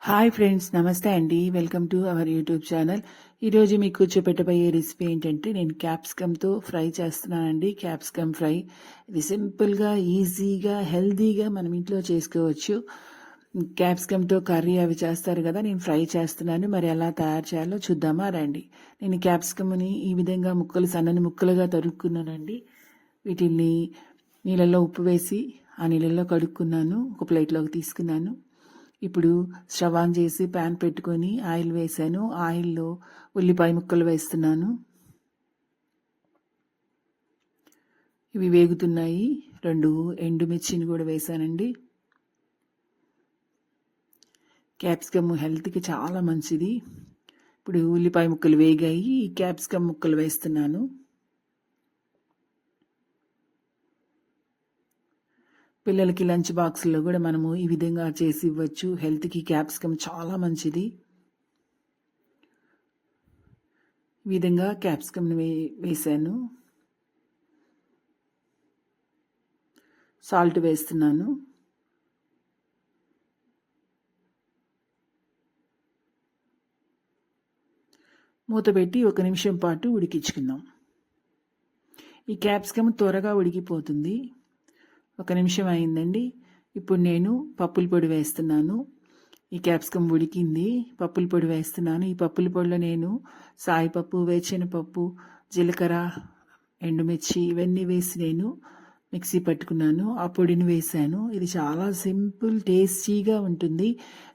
Hi friends, నమస్తే అండి. Welcome to our YouTube channel. ఈరోజు మీకు చూపెట్టబోయే రెసిపీ ఏంటంటే నేను క్యాప్సికమ్తో ఫ్రై చేస్తున్నానండి. క్యాప్సికమ్ ఫ్రై ఇది సింపుల్గా, ఈజీగా, హెల్తీగా మనం ఇంట్లో చేసుకోవచ్చు. క్యాప్సికమ్తో కర్రీ అవి చేస్తారు కదా, నేను ఫ్రై చేస్తున్నాను. మరి ఎలా తయారు చేయాలో చూద్దామా రండి. నేను క్యాప్సికమ్ని ఈ విధంగా సన్నని ముక్కలుగా తరుక్కున్నానండి. వీటిని నీళ్ళల్లో ఉప్పు వేసి ఆ నీళ్ళల్లో కడుక్కున్నాను. ఒక ప్లేట్లోకి తీసుకున్నాను. ఇప్పుడు స్టవ్ ఆన్ చేసి ప్యాన్ పెట్టుకొని ఆయిల్ వేసాను. ఆయిల్లో ఉల్లిపాయ ముక్కలు వేస్తున్నాను. ఇవి వేగుతున్నాయి. 2 ఎండుమిర్చిని కూడా వేసానండి. క్యాప్సికమ్ హెల్త్కి చాలా మంచిది. ఇప్పుడు ఉల్లిపాయ ముక్కలు వేగాయి. క్యాప్సికమ్ ముక్కలు వేస్తున్నాను. పిల్లలకి లంచ్ బాక్స్లో కూడా మనము ఈ విధంగా చేసి ఇవ్వచ్చు. హెల్త్కి క్యాప్సికమ్ చాలా మంచిది. ఈ విధంగా క్యాప్సికమ్ని వేసాను. సాల్ట్ వేస్తున్నాను. మూత పెట్టి 1 నిమిషం పాటు ఉడికించుకుందాం. ఈ క్యాప్సికమ్ త్వరగా ఉడికిపోతుంది. 1 నిమిషం అయిందండి. ఇప్పుడు నేను పప్పుల పొడి వేస్తున్నాను. ఈ క్యాప్సికమ్ ఉడికింది. పప్పుల పొడి వేస్తున్నాను. ఈ పప్పుల పొడిలో నేను సాయిపప్పు, వేరుశెనగపప్పు, జీలకర్ర, ఎండుమిర్చి ఇవన్నీ వేసి నేను మిక్సీ పట్టుకున్నాను. ఆ పొడిని వేసాను. ఇది చాలా సింపుల్, టేస్టీగా ఉంటుంది.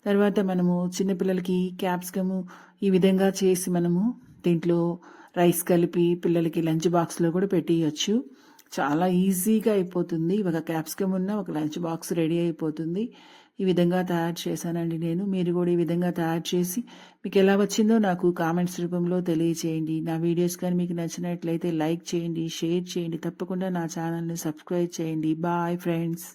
తర్వాత మనము చిన్నపిల్లలకి క్యాప్సికము ఈ విధంగా చేసి మనము దీంట్లో రైస్ కలిపి పిల్లలకి లంచ్ బాక్స్లో కూడా పెట్టేయచ్చు. చాలా ఈజీగా అయిపోతుంది. ఒక క్యాప్సికమ్ ఉన్న ఒక లంచ్ బాక్స్ రెడీ అయిపోతుంది. ఈ విధంగా తయారు చేశానండి నేను. మీరు కూడా ఈ విధంగా తయారు చేసి మీకు ఎలా వచ్చిందో నాకు కామెంట్స్ రూపంలో తెలియచేయండి. నా వీడియోస్ కానీ మీకు నచ్చినట్లయితే లైక్ చేయండి, షేర్ చేయండి. తప్పకుండా నా ఛానల్ని సబ్స్క్రైబ్ చేయండి. Bye friends.